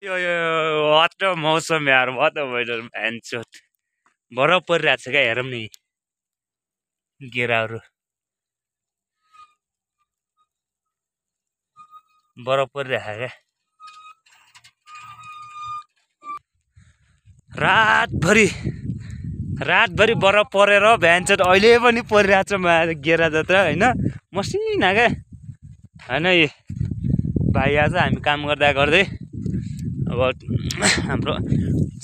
यो what a मौसम यार what a weather man बरफ परिरहेको छ क्या हेरौँ नि गेराहरू बरफ परिरहेको क्या रातभरि बरफ परेर भ्यान्छ अहिले पनि परिरहेको छ गेरा जत्रा होइन मसिना क्या होइन भाइ आज हामी काम गर्दा गर्दै अब हाम्रो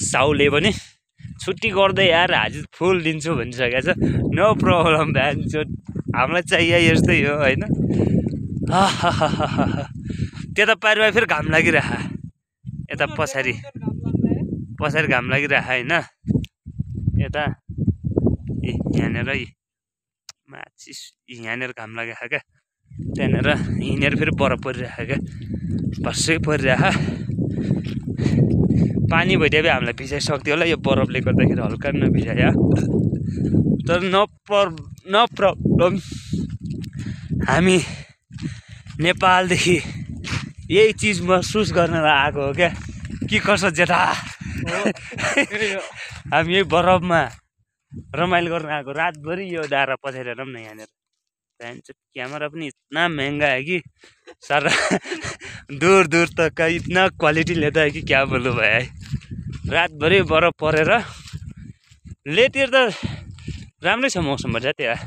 साउले पनि छुट्टी गर्दै यार हाजिर फुल दिन्छु भनिसकेको छ नो प्रब्लम भ्यान्छ हामीलाई चाहिए यस्तै हो होइन त्यता पारिमा फेरि घाम लागिरह यता पछाडि घाम लागिरह होइन यता यहाँनिर माचिस यहाँनिर घाम लागिरह क्या त्यहाँनिर यहाँनिर फेरि बरफ परिरह क्या भर्सै परिरह पानी भइदिए पनि हामीलाई भिजाइसक्थ्यो होला यो बरफले गर्दाखेरि हल्का नभिजायो तर नो प्रब्लम हामी नेपालदेखि यही चिज महसुस गर्नलाई आएको हो क्या कि कसो जेठा हामी यही बरफमा रमाइलो गर्न आएको रातभरि यो डाँडा पछाडि हेरौँ न यहाँनिर क्यामेरा पनि इतना महंगा है कि सारा दूर तक का इतना क्वालिटी लेता है कि क्या बोलूं भाई रातभरि बरफ परेर लेतिर त राम्रै छ मौसम भन्छ त्यहाँ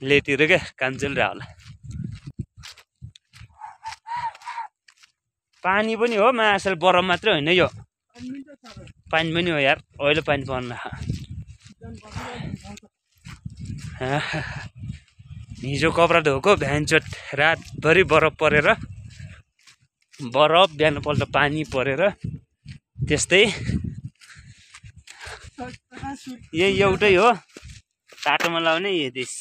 लेतिर क्या काम चलिरहेको होला पानी पनि हो मासल बरफ मात्रै होइन यो पानी पनि हो यार अहिले पानी पर्न हिजो कपडा धोको भ्यानचोट रातभरि बरफ परेर बरफ बिहानपल्ट पानी परेर त्यस्तै यही एउटै हो टाटोमा लाउने यदिस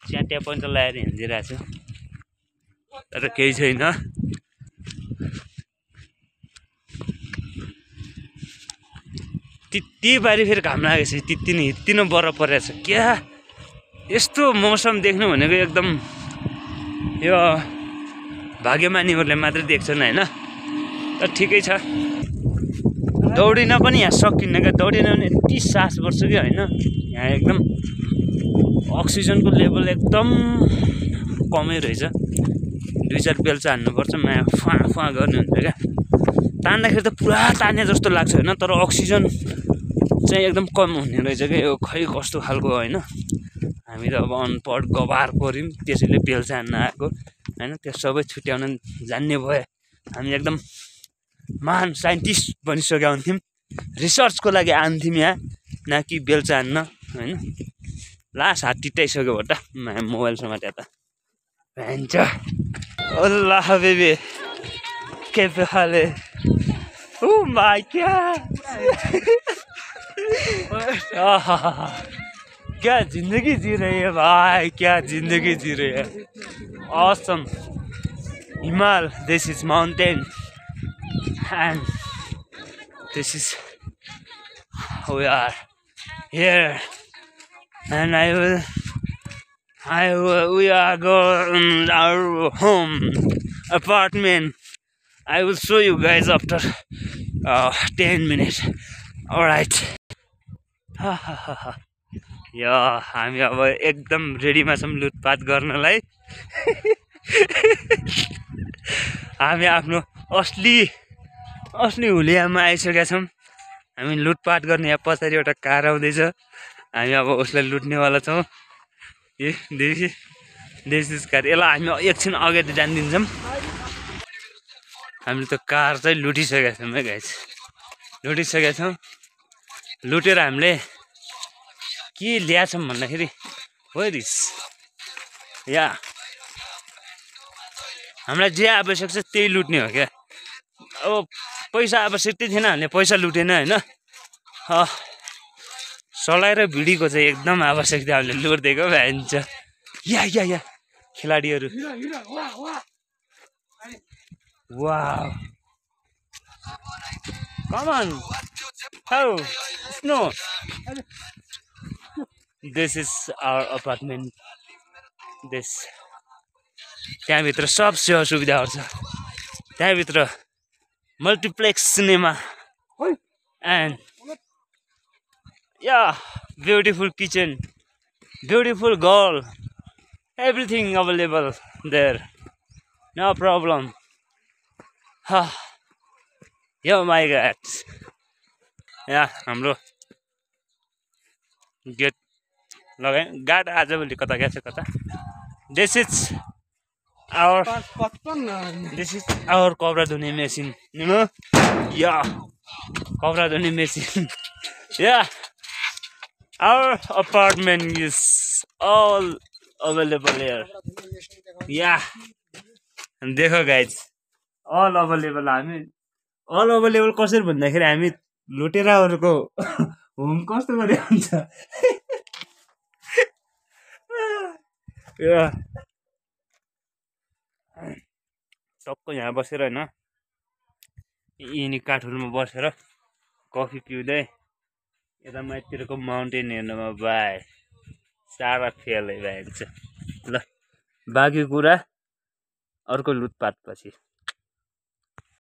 च्याट्या पनि त लगाएर हिँडिरहेको छु तर केही छैन त्यति बारी फेरि घाम लागेछ त्यति नै बरफ परेको छ क्या यस्तो मौसम देख्नु भनेको एकदम यो भाग्यमानीहरूले मात्रै देख्छन् होइन तर ठिकै छ दौडिन पनि यहाँ सकिन्न क्या दौडिन पनि यति सास बढ्छ कि होइन यहाँ एकदम अक्सिजनको लेभल एकदम कमै रहेछ 2-4 बेल्चा हान्नुपर्छ माया फुवा गर्ने हुन्छ क्या तान्दाखेरि त पुरा तान्ने जस्तो लाग्छ होइन तर अक्सिजन चाहिँ एकदम कम हुने रहेछ क्या यो खै कस्तो खालको होइन हामी त अब अनपढ गवार पऱ्यौँ त्यसैले बेल्चा हान्न आएको होइन त्यो सबै छुट्याउन जान्ने भए हामी एकदम महान साइन्टिस्ट बनिसकेका हुन्थ्यौँ रिसर्चको लागि आउँथ्यौँ यहाँ न कि बेल्चा हान्न होइन लास्ट हात टिटाइसक्यो भट्टा मोबाइल समात्या त भन्छ अल्लाह बेबी कैफ हाल है ओ माय क्या जिंदगी जी रही है भाई क्या जिंदगी जी रही है awesome Himal this is mountain and this is we are here and we are going our home apartment. I will show you guys after 10 minutes. Alright. यो हामी अब एकदम रेडीमा छौँ लुटपाट गर्नलाई हामी आफ्नो असली हुलियामा आइसकेका छौँ हामी लुटपाट गर्ने यहाँ पछाडि एउटा कार आउँदैछ हामी अब उसलाई लुट्नेवाला छौँ देश कार यसलाई हामी एकछिन अगाडि जानिदिन्छौँ हामीले त कार चाहिँ लुटिसकेका छौँ है गाइस लुटिसकेका छौँ लुटेर हामीले के ल्याछौँ भन्दाखेरि वेरिस या हामीलाई जे आवश्यक छ त्यही लुट्ने हो क्या अब पैसा आवश्यकतै थिएन हामीले पैसा लुटेन होइन सलाई र भिडीको चाहिँ एकदम आवश्यक थियो हामीले लुटिदिएको भन्छ या खेलाडीहरू wow come on how snow this is our apartment त्यहाँभित्र सब सेवा सुविधाहरू छ त्यहाँभित्र multiplex cinema, and yeah, beautiful kitchen, beautiful girl, everything available there. No problem. Yo my god. Yeah, हाम्रो गेट लगाए गार्ड आजभोलि कता गएछ कता. This is our कपडा धुने machine, you know? Yeah, कपडा धुने machine. Yeah, our apartment is all available here. Yeah, देखो guys, all available. हामी all available कसरी भन्दाखेरि हामी लुटेराहरूको होम कस्तो गरे हुन्छ. टक्क यहाँ बसेर हैन यिनी काठुरमा बसेर कफी पिउँदै यता माथितिरको माउन्टेन हेर्नुमा भाइ सारा फेलै भएको छ. ल बाँकी कुरा अर्को लुटपाट पछि.